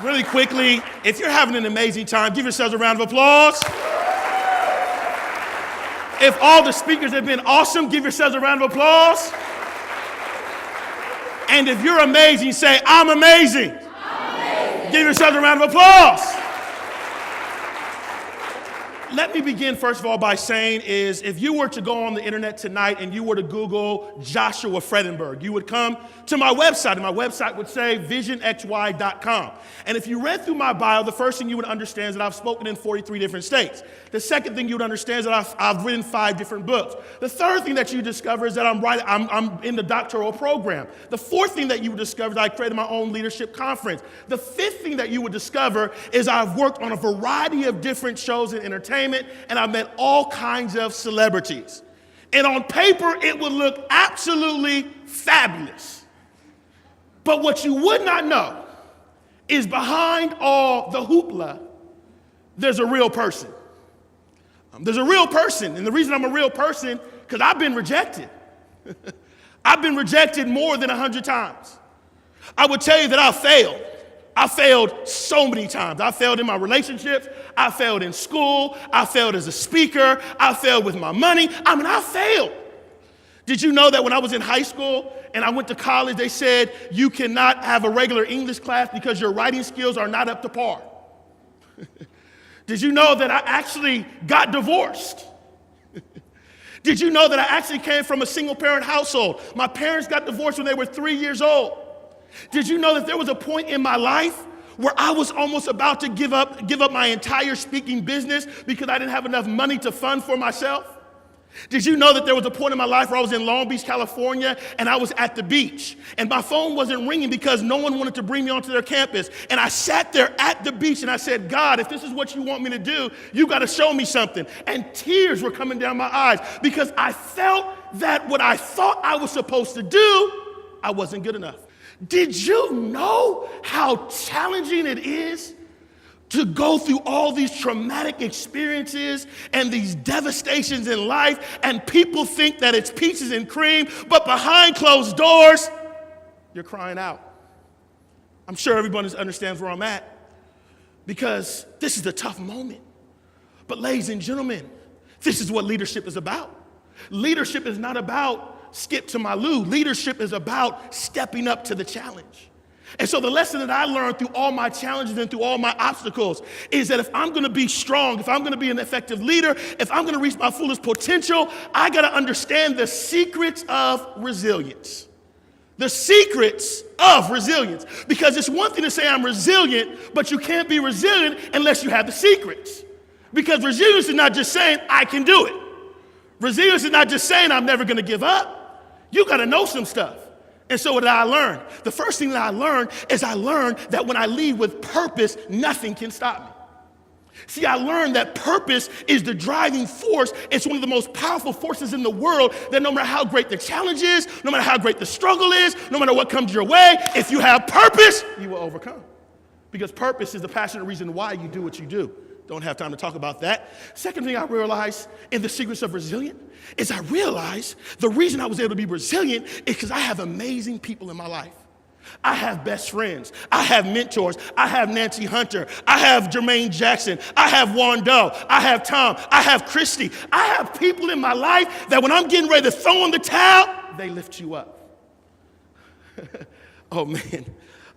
Really quickly, if you're having an amazing time, give yourselves a round of applause. If all the speakers have been awesome, give yourselves a round of applause. And if you're amazing, say, I'm amazing. Give yourselves a round of applause. Let me begin, first of all, by saying is if you were to go on the internet tonight and you were to Google Joshua Fredenburg, you would come to my website, and my website would say visionxy.com. And if you read through my bio, the first thing you would understand is that I've spoken in 43 different states. The second thing you would understand is that I've written 5 different books. The third thing that you discover is that I'm in the doctoral program. The fourth thing that you would discover is I created my own leadership conference. The fifth thing that you would discover is I've worked on a variety of different shows in entertainment, and I've met all kinds of celebrities. And on paper, it would look absolutely fabulous. But what you would not know is behind all the hoopla, there's a real person. There's a real person, and the reason I'm a real person, because I've been rejected. I've been rejected more than 100 times. I would tell you that I failed. I failed so many times. I failed in my relationships. I failed in school. I failed as a speaker. I failed with my money. I failed. Did you know that when I was in high school and I went to college, they said you cannot have a regular English class because your writing skills are not up to par? Did you know that I actually got divorced? Did you know that I actually came from a single-parent household? My parents got divorced when they were 3 years old. Did you know that there was a point in my life where I was almost about to give up my entire speaking business because I didn't have enough money to fund for myself? Did you know that there was a point in my life where I was in Long Beach, California, and I was at the beach, and my phone wasn't ringing because no one wanted to bring me onto their campus, and I sat there at the beach and I said, God, if this is what you want me to do, you got to show me something. And tears were coming down my eyes because I felt that what I thought I was supposed to do, I wasn't good enough. Did you know how challenging it is to go through all these traumatic experiences and these devastations in life, and people think that it's peaches and cream, but behind closed doors, you're crying out? I'm sure everybody understands where I'm at, because this is a tough moment. But ladies and gentlemen, this is what leadership is about. Leadership is not about skip to my loo. Leadership is about stepping up to the challenge. And so the lesson that I learned through all my challenges and through all my obstacles is that if I'm going to be strong, if I'm going to be an effective leader, if I'm going to reach my fullest potential, I got to understand the secrets of resilience. The secrets of resilience. Because it's one thing to say I'm resilient, but you can't be resilient unless you have the secrets. Because resilience is not just saying I can do it. Resilience is not just saying I'm never going to give up. You got to know some stuff. And so what did I learn? The first thing that I learned is I learned that when I lead with purpose, nothing can stop me. See, I learned that purpose is the driving force. It's one of the most powerful forces in the world, that no matter how great the challenge is, no matter how great the struggle is, no matter what comes your way, if you have purpose, you will overcome. Because purpose is the passionate reason why you do what you do. Don't have time to talk about that. Second thing I realized in the secrets of resilience is I realized the reason I was able to be resilient is because I have amazing people in my life. I have best friends. I have mentors. I have Nancy Hunter. I have Jermaine Jackson. I have Wando. I have Tom. I have Christy. I have people in my life that when I'm getting ready to throw in the towel, they lift you up. Oh, man.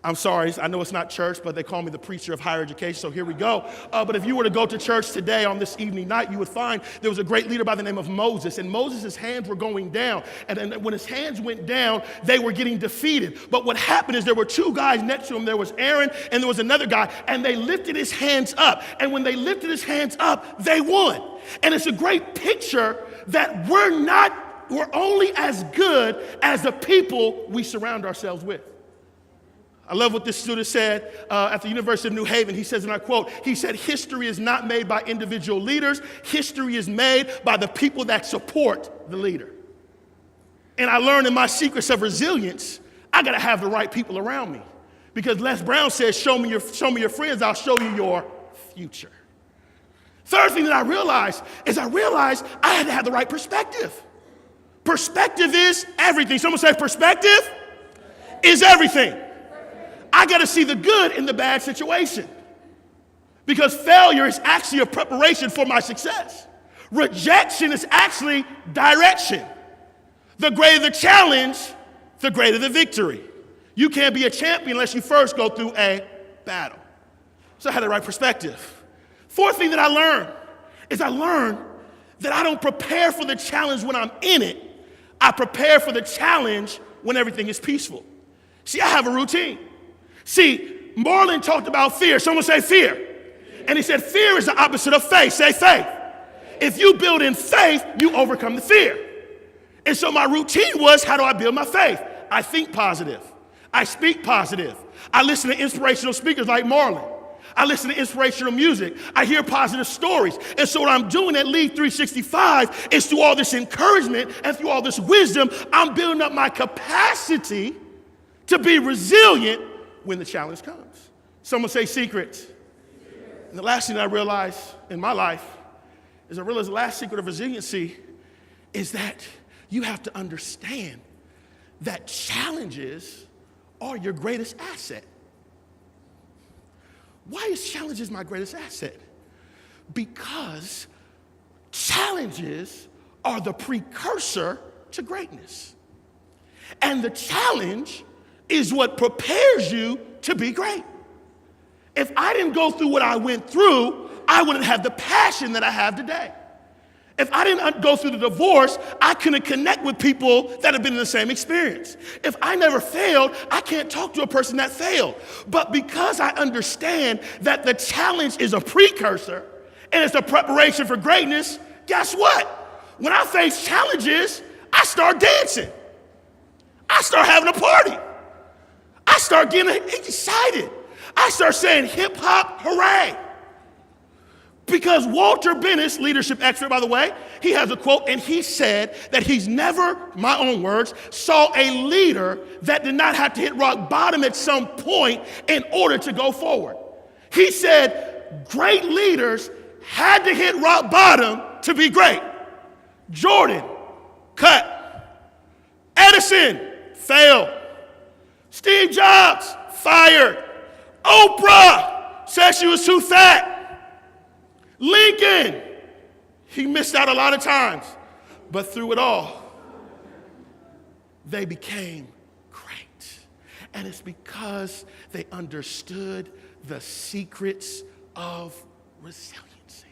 I'm sorry, I know it's not church, but they call me the preacher of higher education, so here we go. But if you were to go to church today on this evening night, you would find there was a great leader by the name of Moses, and Moses' hands were going down. And when his hands went down, they were getting defeated. But what happened is there were 2 guys next to him. There was Aaron, and there was another guy, and they lifted his hands up. And when they lifted his hands up, they won. And it's a great picture that we're only as good as the people we surround ourselves with. I love what this student said at the University of New Haven. He says, and I quote, he said, history is not made by individual leaders. History is made by the people that support the leader. And I learned in my secrets of resilience, I got to have the right people around me. Because Les Brown says, show me your friends, I'll show you your future. Third thing that I realized I had to have the right perspective. Perspective is everything. Someone say perspective is everything. I got to see the good in the bad situation. Because failure is actually a preparation for my success. Rejection is actually direction. The greater the challenge, the greater the victory. You can't be a champion unless you first go through a battle. So I had the right perspective. Fourth thing that I learned that I don't prepare for the challenge when I'm in it. I prepare for the challenge when everything is peaceful. See, I have a routine. See, Marlon talked about fear. Someone say fear. And he said fear is the opposite of faith. Say faith. If you build in faith, you overcome the fear. And so my routine was, how do I build my faith? I think positive. I speak positive. I listen to inspirational speakers like Marlon. I listen to inspirational music. I hear positive stories. And so what I'm doing at Lead365 is through all this encouragement and through all this wisdom, I'm building up my capacity to be resilient when the challenge comes. Someone say secrets. And the last thing I realized in my life is I realized the last secret of resiliency is that you have to understand that challenges are your greatest asset. Why is challenges my greatest asset? Because challenges are the precursor to greatness. And the challenge is what prepares you to be great. If I didn't go through what I went through, I wouldn't have the passion that I have today. If I didn't go through the divorce, I couldn't connect with people that have been in the same experience. If I never failed, I can't talk to a person that failed. But because I understand that the challenge is a precursor and it's a preparation for greatness, guess what? When I face challenges, I start dancing. I start having a party. I start getting excited. I start saying hip hop, hooray. Because Walter Bennis, leadership expert, by the way, he has a quote, and he said that he's never, my own words, saw a leader that did not have to hit rock bottom at some point in order to go forward. He said great leaders had to hit rock bottom to be great. Jordan, cut. Edison, failed. Steve Jobs, fired. Oprah said she was too fat. Lincoln, he missed out a lot of times, but through it all, they became great. And it's because they understood the secrets of resiliency.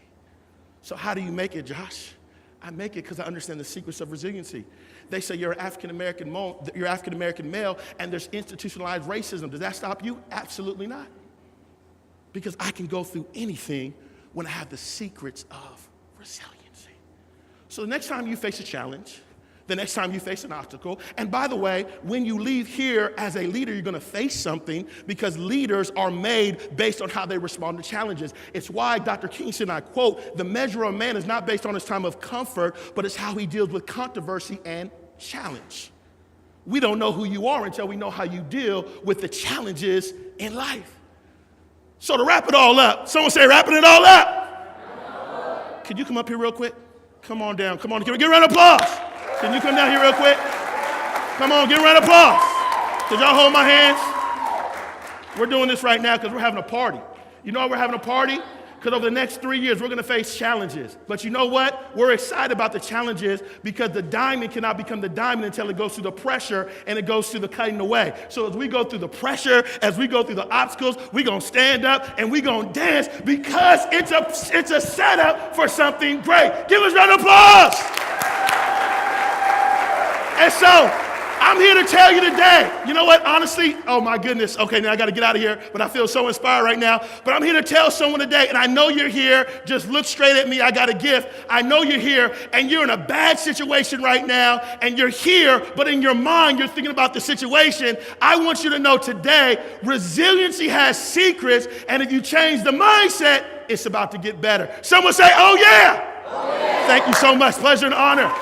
So how do you make it, Josh? I make it because I understand the secrets of resiliency. They say you're African-American male, and there's institutionalized racism. Does that stop you? Absolutely not. Because I can go through anything when I have the secrets of resiliency. So the next time you face a challenge, the next time you face an obstacle, and by the way, when you leave here as a leader, you're gonna face something because leaders are made based on how they respond to challenges. It's why Dr. King said, and I quote, the measure of a man is not based on his time of comfort, but it's how he deals with controversy and challenge. We don't know who you are until we know how you deal with the challenges in life. So to wrap it all up, someone say wrapping it all up. Can you come up here real quick? Come on down, come on. Can we get a round of applause? Can you come down here real quick? Come on, get a round of applause. Could y'all hold my hands? We're doing this right now because we're having a party. You know why we're having a party? Because over the next 3 years, we're going to face challenges. But you know what? We're excited about the challenges because the diamond cannot become the diamond until it goes through the pressure and it goes through the cutting away. So as we go through the pressure, as we go through the obstacles, we're going to stand up and we're going to dance because it's a setup for something great. Give us a round of applause. And so I'm here to tell you today, you know what, honestly, oh my goodness, okay, now I got to get out of here, but I feel so inspired right now. But I'm here to tell someone today, and I know you're here, just look straight at me, I got a gift. I know you're here, and you're in a bad situation right now, and you're here, but in your mind, you're thinking about the situation. I want you to know today, resiliency has secrets, and if you change the mindset, it's about to get better. Someone say, oh yeah. Oh, yeah. Thank you so much, pleasure and honor.